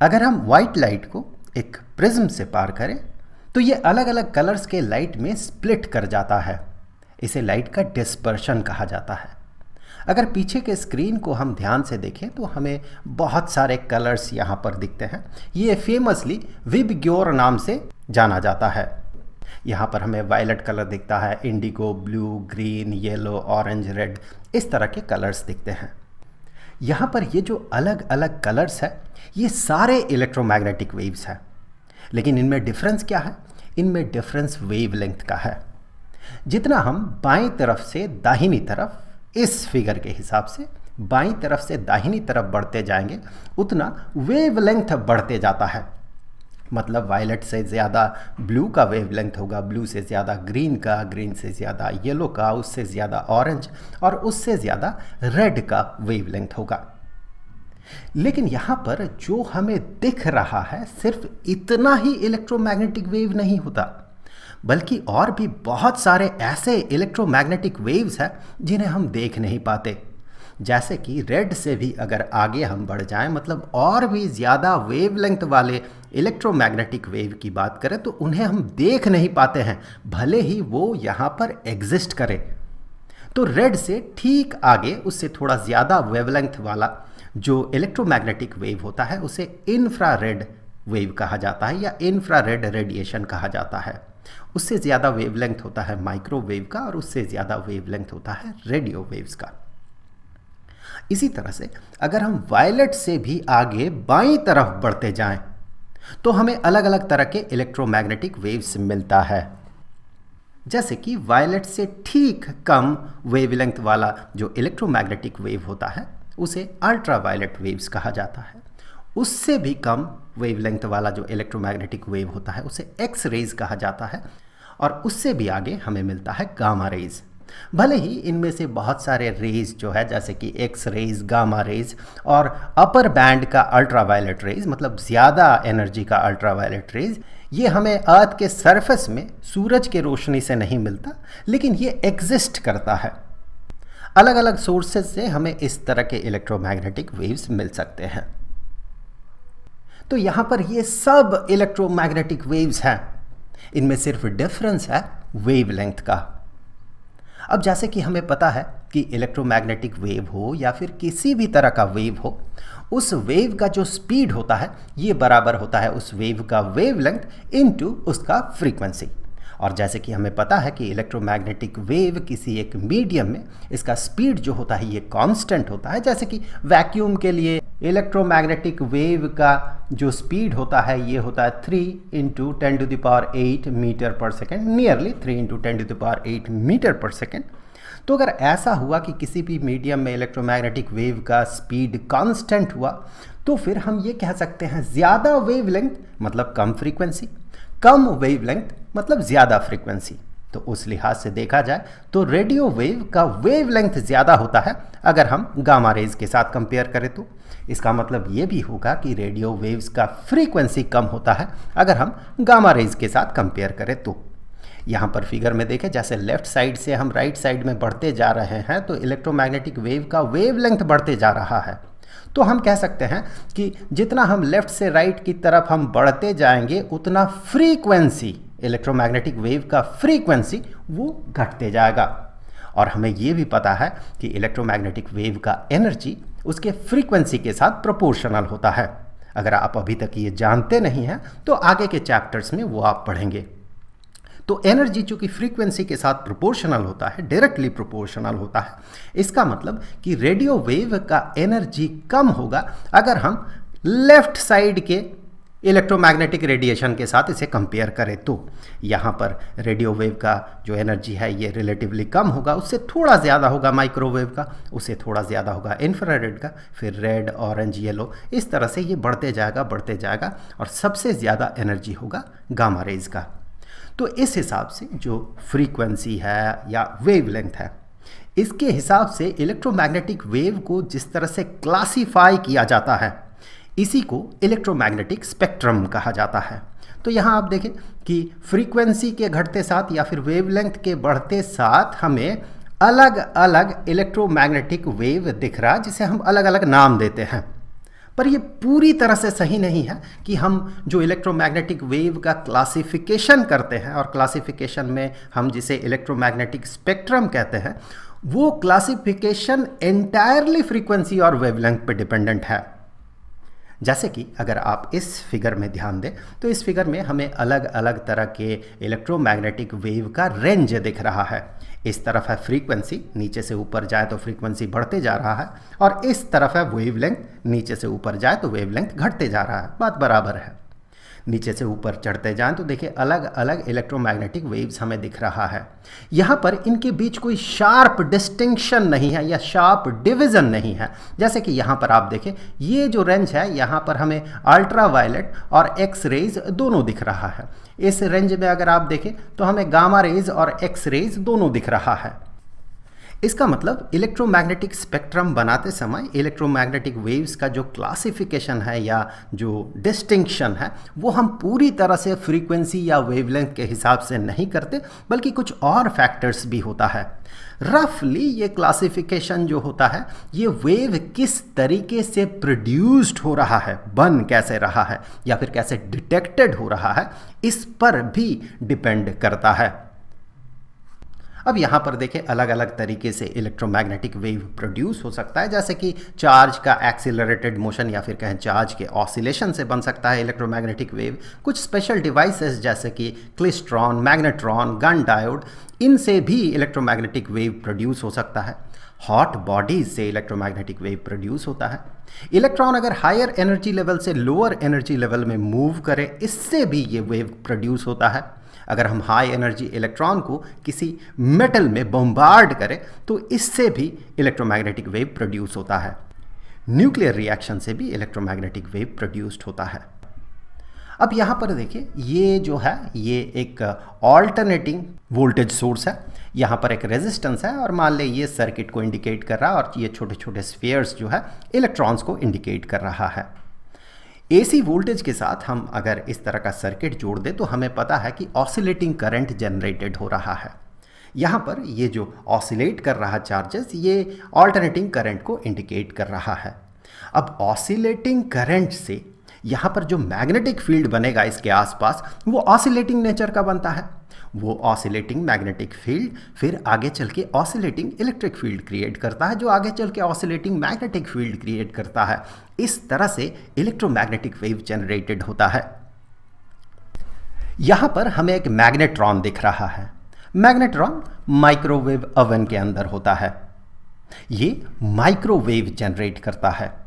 अगर हम white light को एक प्रिज्म से पार करें तो ये अलग अलग कलर्स के लाइट में स्प्लिट कर जाता है। इसे लाइट का डिस्पर्शन कहा जाता है। अगर पीछे के स्क्रीन को हम ध्यान से देखें तो हमें बहुत सारे कलर्स यहाँ पर दिखते हैं। ये फेमसली विबग्योर नाम से जाना जाता है। यहाँ पर हमें वायलेट कलर दिखता है, Indigo, blue, green, yellow, orange, red, इस तरह के कलर्स दिखते हैं। यहाँ पर ये जो अलग अलग कलर्स है ये सारे इलेक्ट्रोमैग्नेटिक वेव्स हैं, लेकिन इनमें डिफरेंस क्या है? इनमें डिफरेंस वेवलेंथ का है। जितना हम बाईं तरफ से दाहिनी तरफ, इस फिगर के हिसाब से बाईं तरफ से दाहिनी तरफ बढ़ते जाएंगे उतना वेवलेंथ बढ़ते जाता है। मतलब वायलेट से ज़्यादा ब्लू का वेवलेंथ होगा, ब्लू से ज़्यादा ग्रीन का, ग्रीन से ज़्यादा येलो का, उससे ज़्यादा ऑरेंज और उससे ज़्यादा रेड का वेवलेंथ होगा। लेकिन यहाँ पर जो हमें दिख रहा है सिर्फ इतना ही इलेक्ट्रोमैग्नेटिक वेव नहीं होता, बल्कि और भी बहुत सारे ऐसे इलेक्ट्रोमैग्नेटिक वेव्स हैं जिन्हें हम देख नहीं पाते। जैसे कि रेड से भी अगर आगे हम बढ़ जाएं, मतलब और भी ज़्यादा वेवलेंथ वाले इलेक्ट्रोमैग्नेटिक वेव की बात करें तो उन्हें हम देख नहीं पाते हैं, भले ही वो यहाँ पर एग्जिस्ट करे। तो रेड से ठीक आगे उससे थोड़ा ज़्यादा वेवलेंथ वाला जो इलेक्ट्रोमैग्नेटिक वेव होता है उसे इंफ्रारेड वेव कहा जाता है या इंफ्रारेड रेडिएशन कहा जाता है। उससे ज़्यादा वेवलेंथ होता है माइक्रोवेव का और उससे ज़्यादा वेवलेंथ होता है रेडियो वेव्स का। इसी तरह से अगर हम वायलेट से भी आगे बाईं तरफ बढ़ते जाएं तो हमें अलग अलग तरह के इलेक्ट्रोमैग्नेटिक वेव्स मिलता है। जैसे कि वायलेट से ठीक कम वेवलेंथ वाला जो इलेक्ट्रोमैग्नेटिक वेव होता है उसे अल्ट्रावायलेट वेव्स कहा जाता है। उससे भी कम वेवलेंथ वाला जो इलेक्ट्रोमैग्नेटिक वेव होता है उसे एक्स रेज कहा जाता है और उससे भी आगे हमें मिलता है गामा रेज। भले ही इनमें से बहुत सारे रेज जो है जैसे कि एक्स रेज, गामा रेज और अपर बैंड का अल्ट्रावायलेट रेज, मतलब ज़्यादा एनर्जी का अल्ट्रावायलेट रेज, ये हमें अर्थ के सरफेस में सूरज के रोशनी से नहीं मिलता, लेकिन ये एग्जिस्ट करता है। अलग अलग सोर्सेज से हमें इस तरह के इलेक्ट्रोमैग्नेटिक वेव्स मिल सकते हैं। तो यहाँ पर ये सब इलेक्ट्रोमैग्नेटिक वेव्स हैं, इनमें सिर्फ डिफरेंस है वेवलेंथ का। अब जैसे कि हमें पता है कि इलेक्ट्रोमैग्नेटिक वेव हो या फिर किसी भी तरह का वेव हो, उस वेव का जो स्पीड होता है ये बराबर होता है उस वेव का वेवलेंथ इनटू उसका फ्रीक्वेंसी। और जैसे कि हमें पता है कि इलेक्ट्रोमैग्नेटिक वेव किसी एक मीडियम में इसका स्पीड जो होता है ये कांस्टेंट होता है। जैसे कि वैक्यूम के लिए इलेक्ट्रोमैग्नेटिक वेव का जो स्पीड होता है ये होता है 3 × 10⁸ मीटर पर सेकेंड, नियरली 3 × 10⁸ मीटर पर सेकेंड। तो अगर ऐसा हुआ कि किसी भी मीडियम में इलेक्ट्रोमैग्नेटिक वेव का स्पीड कांस्टेंट हुआ तो फिर हम ये कह सकते हैं ज़्यादा वेवलेंथ मतलब कम फ्रीक्वेंसी, कम वेवलेंथ मतलब ज़्यादा फ्रीक्वेंसी। तो उस लिहाज से देखा जाए तो रेडियो वेव का वेवलेंथ ज़्यादा होता है अगर हम गामा रेज के साथ कंपेयर करें तो। इसका मतलब ये भी होगा कि रेडियो वेव्स का फ्रीक्वेंसी कम होता है अगर हम गामा रेज के साथ कंपेयर करें तो। यहाँ पर फिगर में देखें, जैसे लेफ्ट साइड से हम राइट साइड में बढ़ते जा रहे हैं तो इलेक्ट्रोमैग्नेटिक वेव का वेवलेंथ बढ़ते जा रहा है। तो हम कह सकते हैं कि जितना हम लेफ्ट से राइट की तरफ हम बढ़ते जाएंगे उतना फ्रीक्वेंसी, इलेक्ट्रोमैग्नेटिक वेव का फ्रीक्वेंसी वो घटते जाएगा। और हमें ये भी पता है कि इलेक्ट्रोमैग्नेटिक वेव का एनर्जी उसके फ्रीक्वेंसी के साथ प्रोपोर्शनल होता है। अगर आप अभी तक ये जानते नहीं हैं तो आगे के चैप्टर्स में वो आप पढ़ेंगे। तो एनर्जी चूँकि फ्रीक्वेंसी के साथ प्रोपोर्शनल होता है, डायरेक्टली प्रोपोर्शनल होता है, इसका मतलब कि रेडियो वेव का एनर्जी कम होगा अगर हम लेफ्ट साइड के इलेक्ट्रोमैग्नेटिक रेडिएशन के साथ इसे कंपेयर करें तो। यहाँ पर रेडियो वेव का जो एनर्जी है ये रिलेटिवली कम होगा, उससे थोड़ा ज़्यादा होगा माइक्रोवेव का, उससे थोड़ा ज़्यादा होगा इंफ्रारेड का, फिर रेड, ऑरेंज, येलो, इस तरह से ये बढ़ते जाएगा और सबसे ज़्यादा एनर्जी होगा गामा रेज का। तो इस हिसाब से जो फ्रीक्वेंसी है या वेवलेंथ है, इसके हिसाब से इलेक्ट्रोमैग्नेटिक वेव को जिस तरह से क्लासिफाई किया जाता है इसी को इलेक्ट्रोमैग्नेटिक स्पेक्ट्रम कहा जाता है। तो यहाँ आप देखें कि फ्रीक्वेंसी के घटते साथ या फिर वेवलेंथ के बढ़ते साथ हमें अलग अलग इलेक्ट्रोमैग्नेटिक वेव दिख रहा है जिसे हम अलग अलग नाम देते हैं। पर ये पूरी तरह से सही नहीं है कि हम जो इलेक्ट्रोमैग्नेटिक वेव का क्लासिफिकेशन करते हैं, और क्लासिफिकेशन में हम जिसे इलेक्ट्रोमैग्नेटिक स्पेक्ट्रम कहते हैं, वो क्लासिफिकेशन एंटायरली फ्रीक्वेंसी और वेवलेंथ पे डिपेंडेंट है। जैसे कि अगर आप इस फिगर में ध्यान दें तो इस फिगर में हमें अलग अलग तरह के इलेक्ट्रोमैग्नेटिक वेव का रेंज दिख रहा है। इस तरफ है फ्रीक्वेंसी, नीचे से ऊपर जाए तो फ्रीक्वेंसी बढ़ते जा रहा है, और इस तरफ है वेवलेंथ, नीचे से ऊपर जाए तो वेवलेंथ घटते जा रहा है। बात बराबर है। नीचे से ऊपर चढ़ते जाएं तो देखिए अलग अलग इलेक्ट्रोमैग्नेटिक वेव्स हमें दिख रहा है। यहाँ पर इनके बीच कोई शार्प डिस्टिंक्शन नहीं है या शार्प डिवीज़न नहीं है। जैसे कि यहाँ पर आप देखें, ये जो रेंज है यहाँ पर हमें अल्ट्रा वायलेट और एक्स रेज दोनों दिख रहा है। इस रेंज में अगर आप देखें तो हमें गामा रेज और एक्स रेज दोनों दिख रहा है। इसका मतलब इलेक्ट्रोमैग्नेटिक स्पेक्ट्रम बनाते समय इलेक्ट्रोमैग्नेटिक वेव्स का जो क्लासिफिकेशन है या जो डिस्टिंक्शन है वो हम पूरी तरह से फ्रीक्वेंसी या वेवलेंथ के हिसाब से नहीं करते, बल्कि कुछ और फैक्टर्स भी होता है। रफली ये क्लासिफिकेशन जो होता है, ये वेव किस तरीके से प्रोड्यूस्ड हो रहा है, बन कैसे रहा है, या फिर कैसे डिटेक्टेड हो रहा है, इस पर भी डिपेंड करता है। अब यहाँ पर देखें अलग अलग तरीके से इलेक्ट्रोमैग्नेटिक वेव प्रोड्यूस हो सकता है। जैसे कि चार्ज का एक्सीलरेटेड मोशन या फिर कहें चार्ज के ऑसिलेशन से बन सकता है इलेक्ट्रोमैग्नेटिक वेव। कुछ स्पेशल डिवाइसेस जैसे कि क्लिस्ट्रॉन, मैग्नेट्रॉन, गन डायोड, इनसे भी इलेक्ट्रोमैग्नेटिक वेव प्रोड्यूस हो सकता है। हॉट बॉडीज से इलेक्ट्रोमैग्नेटिक वेव प्रोड्यूस होता है। इलेक्ट्रॉन अगर हायर एनर्जी लेवल से लोअर एनर्जी लेवल में मूव करे, इससे भी ये वेव प्रोड्यूस होता है। अगर हम हाई एनर्जी इलेक्ट्रॉन को किसी मेटल में बम्बार्ड करें तो इससे भी इलेक्ट्रोमैग्नेटिक वेव प्रोड्यूस होता है। न्यूक्लियर रिएक्शन से भी इलेक्ट्रोमैग्नेटिक वेव प्रोड्यूस्ड होता है। अब यहाँ पर देखिए, ये जो है ये एक ऑल्टरनेटिंग वोल्टेज सोर्स है। यहाँ पर एक रेजिस्टेंस है और मान ले ये सर्किट को इंडिकेट कर रहा है और ये छोटे छोटे स्फीयर्स जो है इलेक्ट्रॉन्स को इंडिकेट कर रहा है। एसी वोल्टेज के साथ हम अगर इस तरह का सर्किट जोड़ दें तो हमें पता है कि ऑसिलेटिंग करंट जनरेटेड हो रहा है। यहाँ पर ये जो ऑसिलेट कर रहा चार्जेस, ये ऑल्टरनेटिंग करंट को इंडिकेट कर रहा है। अब ऑसिलेटिंग करंट से यहाँ पर जो मैग्नेटिक फील्ड बनेगा इसके आसपास, वो ऑसिलेटिंग नेचर का बनता है। वो ऑसिलेटिंग मैग्नेटिक फील्ड फिर आगे चल के ऑसिलेटिंग इलेक्ट्रिक फील्ड क्रिएट करता है, जो आगे चल के ऑसिलेटिंग मैग्नेटिक फील्ड क्रिएट करता है। इस तरह से इलेक्ट्रोमैग्नेटिक वेव जनरेटेड होता है। यहाँ पर हमें एक मैग्नेट्रॉन दिख रहा है। मैग्नेट्रॉन माइक्रोवेव ओवन के अंदर होता है। ये माइक्रोवेव जनरेट करता है।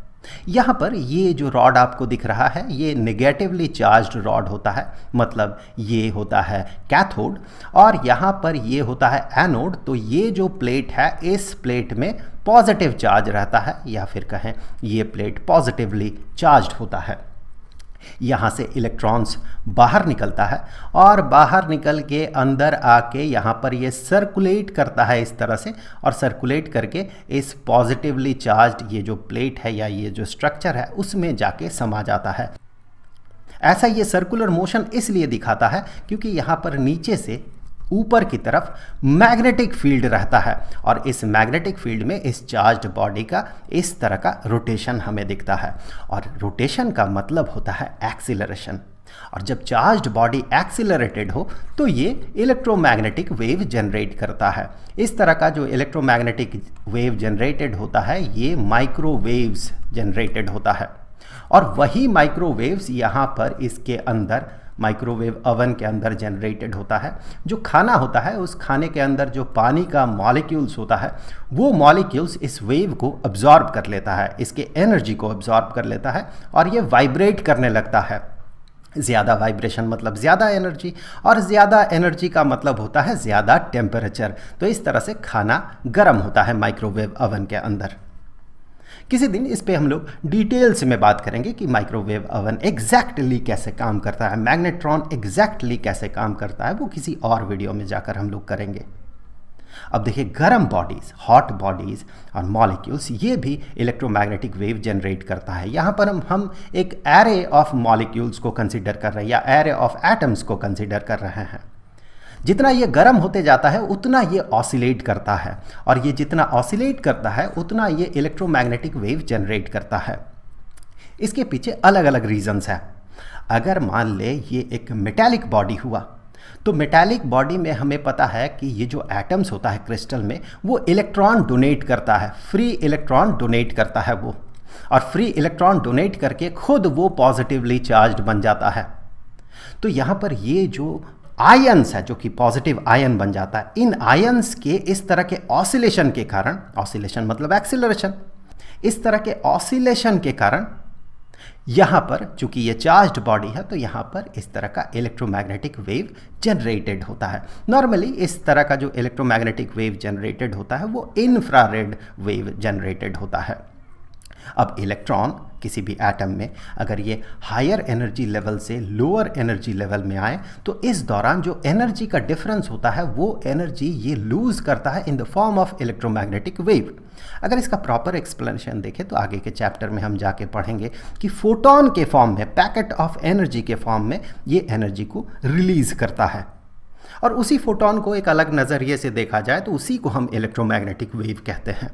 यहाँ पर ये जो रॉड आपको दिख रहा है, ये नेगेटिवली चार्ज्ड रॉड होता है, मतलब ये होता है कैथोड, और यहाँ पर ये होता है एनोड। तो ये जो प्लेट है, इस प्लेट में पॉजिटिव चार्ज रहता है, या फिर कहें ये प्लेट पॉजिटिवली चार्ज्ड होता है। यहाँ से इलेक्ट्रॉन्स बाहर निकलता है और बाहर निकल के अंदर आके यहाँ पर ये सर्कुलेट करता है इस तरह से, और सर्कुलेट करके इस पॉजिटिवली चार्ज्ड ये जो प्लेट है या ये जो स्ट्रक्चर है उसमें जाके समा जाता है। ऐसा ये सर्कुलर मोशन इसलिए दिखाता है क्योंकि यहाँ पर नीचे से ऊपर की तरफ मैग्नेटिक फील्ड रहता है, और इस मैग्नेटिक फील्ड में इस चार्ज्ड बॉडी का इस तरह का रोटेशन हमें दिखता है। और रोटेशन का मतलब होता है एक्सीलरेशन, और जब चार्ज्ड बॉडी एक्सीलरेटेड हो तो ये इलेक्ट्रोमैग्नेटिक वेव जनरेट करता है। इस तरह का जो इलेक्ट्रोमैग्नेटिक वेव जनरेटेड होता है, ये माइक्रोवेव्स जनरेटेड होता है। और वही माइक्रोवेव्स यहाँ पर इसके अंदर माइक्रोवेव ओवन के अंदर जनरेटेड होता है। जो खाना होता है, उस खाने के अंदर जो पानी का मॉलिक्यूल्स होता है, वो मॉलिक्यूल्स इस वेव को अब्जॉर्ब कर लेता है, इसके एनर्जी को अब्जॉर्ब कर लेता है, और ये वाइब्रेट करने लगता है। ज़्यादा वाइब्रेशन मतलब ज़्यादा एनर्जी, और ज़्यादा एनर्जी का मतलब होता है ज़्यादा टेम्परेचर। तो इस तरह से खाना गर्म होता है माइक्रोवेव ओवन के अंदर। किसी दिन इस पे हम लोग डिटेल्स में बात करेंगे कि माइक्रोवेव ओवन एग्जैक्टली कैसे काम करता है, मैग्नेट्रॉन एग्जैक्टली कैसे काम करता है, वो किसी और वीडियो में जाकर हम लोग करेंगे। अब देखिए, गर्म बॉडीज़, हॉट बॉडीज़ और मॉलिक्यूल्स, ये भी इलेक्ट्रोमैग्नेटिक वेव जनरेट करता है। यहाँ पर हम एक एरे ऑफ मॉलिक्यूल्स को कंसिडर कर रहे हैं या एरे ऑफ एटम्स को कंसिडर कर रहे हैं। जितना ये गर्म होते जाता है उतना ये ऑसिलेट करता है, और ये जितना ऑसिलेट करता है उतना ये इलेक्ट्रोमैग्नेटिक वेव जनरेट करता है। इसके पीछे अलग अलग रीजंस हैं। अगर मान ले ये एक मेटालिक बॉडी हुआ, तो मेटालिक बॉडी में हमें पता है कि ये जो एटम्स होता है क्रिस्टल में, वो इलेक्ट्रॉन डोनेट करता है, फ्री इलेक्ट्रॉन डोनेट करता है वो, और फ्री इलेक्ट्रॉन डोनेट करके खुद वो पॉजिटिवली चार्ज्ड बन जाता है। तो यहाँ पर ये जो आयंस है जो कि पॉजिटिव आयन बन जाता है, इन आयंस के इस तरह के ऑसिलेशन के कारण, ऑसिलेशन मतलब एक्सीलरेशन, इस तरह के ऑसिलेशन के कारण यहाँ पर चूंकि ये चार्ज्ड बॉडी है तो यहाँ पर इस तरह का इलेक्ट्रोमैग्नेटिक वेव जनरेटेड होता है। नॉर्मली इस तरह का जो इलेक्ट्रोमैग्नेटिक वेव जनरेटेड होता है वो इंफ्रारेड वेव जनरेटेड होता है। अब इलेक्ट्रॉन किसी भी एटम में अगर ये हायर एनर्जी लेवल से लोअर एनर्जी लेवल में आए तो इस दौरान जो एनर्जी का डिफरेंस होता है वो एनर्जी ये लूज करता है in the form of electromagnetic wave. अगर इसका प्रॉपर एक्सप्लेनेशन देखें तो आगे के चैप्टर में हम जाके पढ़ेंगे कि फोटोन के फॉर्म में, पैकेट ऑफ एनर्जी के फॉर्म में ये एनर्जी को रिलीज करता है, और उसी फोटोन को एक अलग नज़रिए से देखा जाए तो उसी को हम इलेक्ट्रोमैग्नेटिक वेव कहते हैं।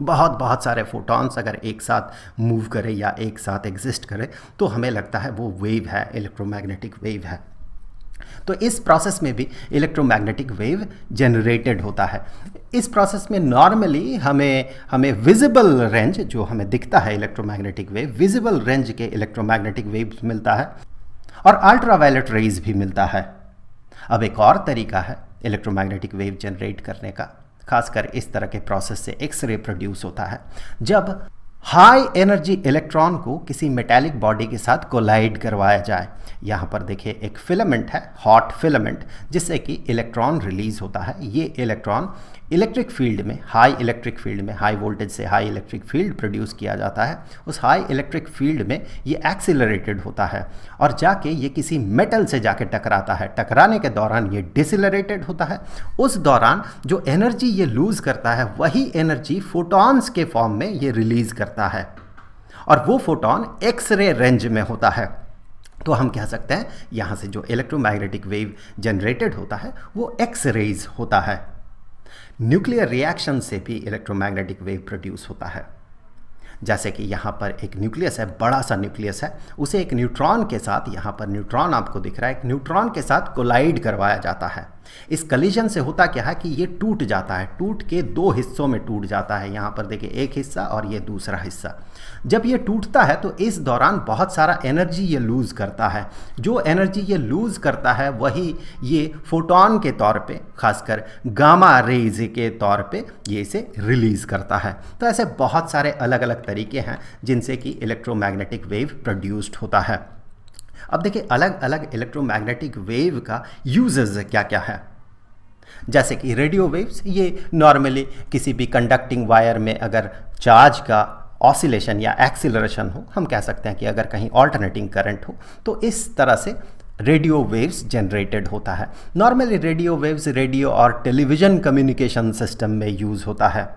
बहुत सारे फोटॉन्स अगर एक साथ मूव करें या एक साथ एग्जिस्ट करें तो हमें लगता है वो वेव है, इलेक्ट्रोमैग्नेटिक वेव है। तो इस प्रोसेस में भी इलेक्ट्रोमैग्नेटिक वेव जनरेटेड होता है। इस प्रोसेस में नॉर्मली हमें विजिबल रेंज, जो हमें दिखता है इलेक्ट्रोमैग्नेटिक वेव, विजिबल रेंज के इलेक्ट्रोमैग्नेटिक वेव मिलता है और अल्ट्रावायलेट रेज भी मिलता है। अब एक और तरीका है इलेक्ट्रोमैग्नेटिक वेव जनरेट करने का, खासकर इस तरह के प्रोसेस से एक्सरे प्रोड्यूस होता है। जब हाई एनर्जी इलेक्ट्रॉन को किसी मेटालिक बॉडी के साथ कोलाइड करवाया जाए, यहाँ पर देखिए एक फिलामेंट है, हॉट फिलामेंट, जिससे कि इलेक्ट्रॉन रिलीज होता है। ये इलेक्ट्रॉन इलेक्ट्रिक फील्ड में, हाई इलेक्ट्रिक फील्ड में, हाई वोल्टेज से हाई इलेक्ट्रिक फील्ड प्रोड्यूस किया जाता है। उस हाई इलेक्ट्रिक फील्ड में ये एक्सीलरेटेड होता है और जाके ये किसी मेटल से जाके टकराता है। टकराने के दौरान ये डिसलरेटेड होता है। उस दौरान जो एनर्जी ये लूज करता है वही एनर्जी फोटॉन्स के फॉर्म में ये रिलीज करता है, और वो फोटॉन एक्सरे रेंज में होता है। तो हम कह सकते हैं यहाँ से जो इलेक्ट्रोमैग्नेटिक वेव जनरेटेड होता है वो एक्स रेज होता है। न्यूक्लियर रिएक्शन से भी इलेक्ट्रोमैग्नेटिक वेव प्रोड्यूस होता है। जैसे कि यहाँ पर एक न्यूक्लियस है, बड़ा सा न्यूक्लियस है, उसे एक न्यूट्रॉन के साथ, यहाँ पर न्यूट्रॉन आपको दिख रहा है, एक न्यूट्रॉन के साथ कोलाइड करवाया जाता है। इस कलिजन से होता क्या है कि ये टूट जाता है, टूट के दो हिस्सों में टूट जाता है। यहाँ पर देखिए एक हिस्सा और ये दूसरा हिस्सा। जब ये टूटता है तो इस दौरान बहुत सारा एनर्जी ये लूज़ करता है। जो एनर्जी ये लूज़ करता है वही ये फोटॉन के तौर पे, खासकर गामा रेज के तौर पे ये इसे रिलीज़ करता है। तो ऐसे बहुत सारे अलग अलग तरीके हैं जिनसे कि इलेक्ट्रोमैग्नेटिक वेव प्रोड्यूस्ड होता है। अब देखिए अलग अलग इलेक्ट्रोमैग्नेटिक वेव का यूजेस क्या क्या है। जैसे कि रेडियो वेव्स, ये नॉर्मली किसी भी कंडक्टिंग वायर में अगर चार्ज का ऑसिलेशन या एक्सीलरेशन हो, हम कह सकते हैं कि अगर कहीं ऑल्टरनेटिंग करंट हो तो इस तरह से रेडियो वेव्स जनरेटेड होता है। नॉर्मली रेडियो वेव्स रेडियो और टेलीविज़न कम्युनिकेशन सिस्टम में यूज़ होता है।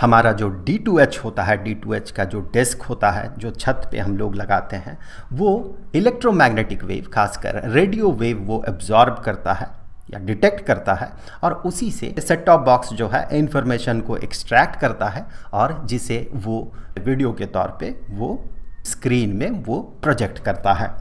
हमारा जो D2H होता है, D2H का जो डिस्क होता है जो छत पे हम लोग लगाते हैं, वो इलेक्ट्रोमैग्नेटिक वेव, खासकर रेडियो वेव, वो एब्जॉर्ब करता है या डिटेक्ट करता है और उसी से सेट टॉप बॉक्स जो है इंफॉर्मेशन को एक्सट्रैक्ट करता है और जिसे वो वीडियो के तौर पे वो स्क्रीन में वो प्रोजेक्ट करता है।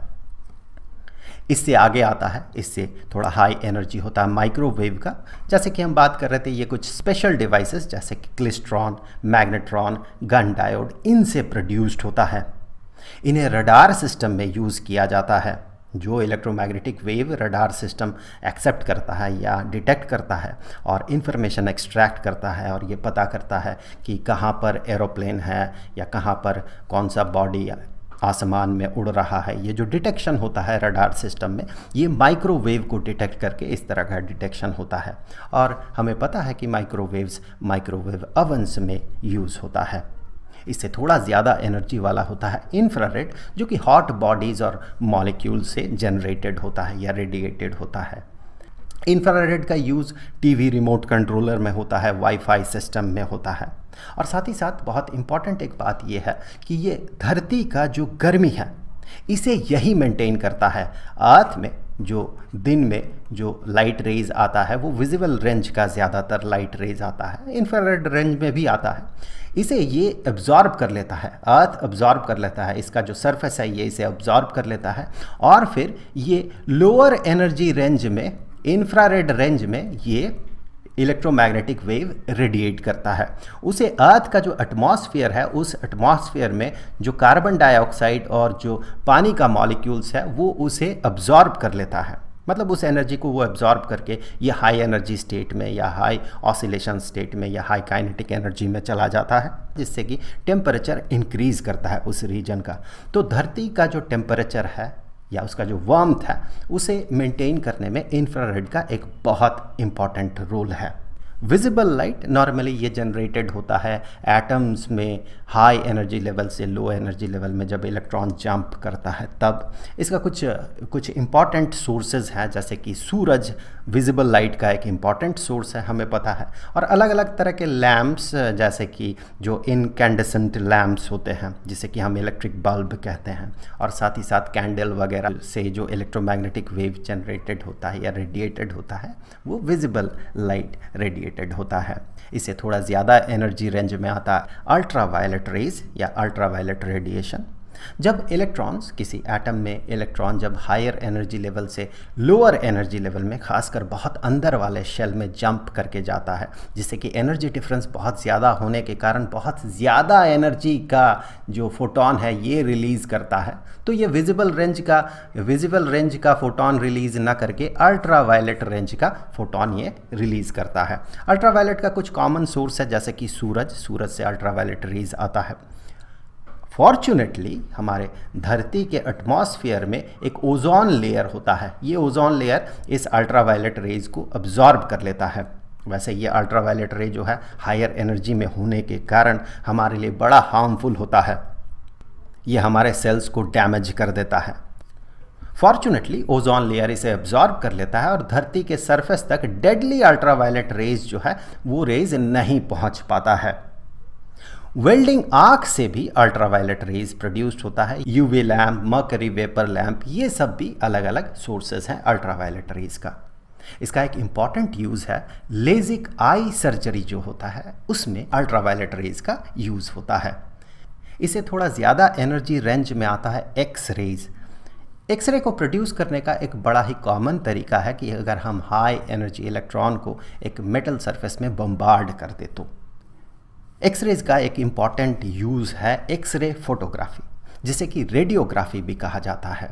इससे आगे आता है, इससे थोड़ा हाई एनर्जी होता है माइक्रोवेव का। जैसे कि हम बात कर रहे थे, ये कुछ स्पेशल डिवाइसेस जैसे कि क्लिस्ट्रॉन, मैग्नेट्रॉन, गन डायोड, इनसे प्रोड्यूस्ड होता है। इन्हें रडार सिस्टम में यूज़ किया जाता है। जो electromagnetic wave radar system accept करता है या डिटेक्ट करता है और इंफॉर्मेशन एक्सट्रैक्ट करता है और ये पता करता है कि कहाँ पर एरोप्लेन है या कहाँ पर कौन सा बॉडी आसमान में उड़ रहा है। ये जो डिटेक्शन होता है रडार सिस्टम में, ये माइक्रोवेव को डिटेक्ट करके इस तरह का डिटेक्शन होता है। और हमें पता है कि माइक्रोवेव्स माइक्रोवेव ओवन्स में यूज़ होता है। इससे थोड़ा ज़्यादा एनर्जी वाला होता है इंफ्रारेड, जो कि हॉट बॉडीज़ और मॉलिक्यूल से जनरेटेड होता है या रेडिएटेड होता है। इंफ्रारेड का यूज़ टीवी रिमोट कंट्रोलर में होता है, वाईफाई सिस्टम में होता है। और साथ ही साथ बहुत इम्पॉर्टेंट एक बात यह है कि ये धरती का जो गर्मी है इसे यही मेंटेन करता है। अर्थ में जो दिन में जो लाइट रेज आता है वो विजिबल रेंज का ज़्यादातर लाइट रेज आता है, इंफ्रारेड रेंज में भी आता है। इसे ये एब्जॉर्ब कर लेता है, अर्थ एब्जॉर्ब कर लेता है, इसका जो सरफेस है ये इसे एब्जॉर्ब कर लेता है और फिर ये लोअर एनर्जी रेंज में, इंफ्रारेड रेंज में ये इलेक्ट्रोमैग्नेटिक वेव रेडिएट करता है। उसे अर्थ का जो एटमॉस्फेयर है, उस एटमॉस्फेयर में जो कार्बन डाइऑक्साइड और जो पानी का मॉलिक्यूल्स है वो उसे अब्जॉर्ब कर लेता है। मतलब उस एनर्जी को वो एब्जॉर्ब करके ये हाई एनर्जी स्टेट में या हाई ऑसिलेशन स्टेट में या हाई काइनेटिक एनर्जी में चला जाता है, जिससे कि टेम्परेचर इंक्रीज़ करता है उस रीजन का। तो धरती का जो टेम्परेचर है या उसका जो वार्मथ है उसे मेंटेन करने में इंफ्रारेड का एक बहुत इम्पॉर्टेंट रोल है। विजिबल लाइट नॉर्मली ये जनरेटेड होता है एटम्स में हाई एनर्जी लेवल से लो एनर्जी लेवल में जब इलेक्ट्रॉन जंप करता है तब। इसका कुछ इम्पॉर्टेंट सोर्सेज हैं, जैसे कि सूरज विजिबल लाइट का एक इम्पॉर्टेंट सोर्स है, हमें पता है। और अलग अलग तरह के लैम्प्स, जैसे कि जो इनकैंडेसेंट लैम्प्स होते हैं जिसे कि हम इलेक्ट्रिक बल्ब कहते हैं, और साथ ही साथ कैंडल वगैरह से जो इलेक्ट्रोमैग्नेटिक वेव जनरेटेड होता है या रेडिएटेड होता है वो विजिबल लाइट रेडिएटेड होता है। इसे थोड़ा ज़्यादा एनर्जी रेंज में आता है अल्ट्रावायलेट रेज या अल्ट्रावायलेट रेडिएशन। जब इलेक्ट्रॉन्स किसी एटम में इलेक्ट्रॉन जब हायर एनर्जी लेवल से लोअर एनर्जी लेवल में, खासकर बहुत अंदर वाले शेल में जंप करके जाता है, जिससे कि एनर्जी डिफरेंस बहुत ज़्यादा होने के कारण बहुत ज़्यादा एनर्जी का जो फोटोन है ये रिलीज़ करता है, तो ये विजिबल रेंज का फोटोन रिलीज़ ना करके अल्ट्रावायलेट रेंज का फोटोन ये रिलीज़ करता है। अल्ट्रावायलेट का कुछ कॉमन सोर्स है, जैसे कि सूरज से अल्ट्रावायलेट रेज आता है। फॉर्चुनेटली हमारे धरती के एटमॉस्फेयर में एक ओजोन लेयर होता है, ये ओजोन लेयर इस अल्ट्रावायलेट रेज को अब्जॉर्ब कर लेता है। वैसे ये अल्ट्रावायलेट रे जो है हायर एनर्जी में होने के कारण हमारे लिए बड़ा हार्मफुल होता है, ये हमारे सेल्स को डैमेज कर देता है। फॉर्चुनेटली ओजोन लेयर इसे एब्जॉर्ब कर लेता है और धरती के सरफेस तक डेडली अल्ट्रावायलेट रेज जो है वो रेज नहीं पहुंच पाता है। वेल्डिंग आर्क से भी अल्ट्रावायलेट रेज प्रोड्यूस्ड होता है, UV lamp, mercury vapour lamp, ये सब भी अलग अलग सोर्सेज हैं अल्ट्रावायलेट रेज का। इसका एक इम्पॉर्टेंट यूज़ है लेजिक आई सर्जरी जो होता है उसमें अल्ट्रावायलेट रेज का यूज़ होता है। इसे थोड़ा ज़्यादा एनर्जी रेंज में आता है एक्स रेज। एक्सरे को प्रोड्यूस करने का एक बड़ा ही कॉमन तरीका है कि अगर हम हाई एनर्जी इलेक्ट्रॉन को एक मेटल सरफेस में बम्बार्ड कर दे तो। एक्सरेज का एक इम्पॉर्टेंट यूज़ है एक्सरे फोटोग्राफी, जिसे कि रेडियोग्राफी भी कहा जाता है।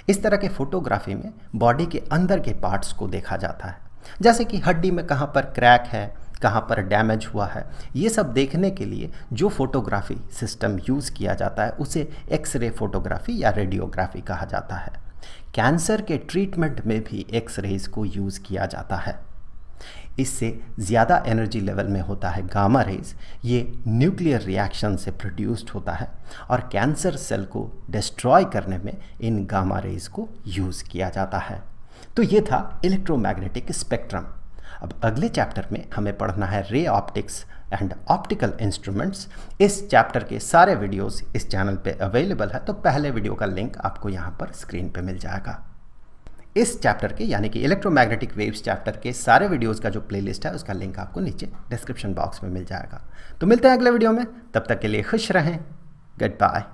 इस तरह के फोटोग्राफी में बॉडी के अंदर के पार्ट्स को देखा जाता है, जैसे कि हड्डी में कहाँ पर क्रैक है, कहाँ पर डैमेज हुआ है, ये सब देखने के लिए जो फोटोग्राफी सिस्टम यूज़ किया जाता है उसे एक्सरे फोटोग्राफी या रेडियोग्राफी कहा जाता है। कैंसर के ट्रीटमेंट में भी एक्सरेज को यूज़ किया जाता है। इससे ज़्यादा एनर्जी लेवल में होता है गामा रेज, ये न्यूक्लियर रिएक्शन से प्रोड्यूस्ड होता है और कैंसर सेल को डिस्ट्रॉय करने में इन गामा रेज को यूज़ किया जाता है। तो ये था इलेक्ट्रोमैग्नेटिक स्पेक्ट्रम। अब अगले चैप्टर में हमें पढ़ना है ray optics and optical instruments. इस चैप्टर के सारे वीडियोस इस चैनल पे अवेलेबल है, तो पहले वीडियो का लिंक आपको यहाँ पर स्क्रीन पे मिल जाएगा। इस चैप्टर के यानी कि इलेक्ट्रोमैग्नेटिक वेव्स चैप्टर के सारे वीडियोस का जो प्लेलिस्ट है उसका लिंक आपको नीचे डिस्क्रिप्शन बॉक्स में मिल जाएगा। तो मिलते हैं अगले वीडियो में, तब तक के लिए खुश रहें। Good bye.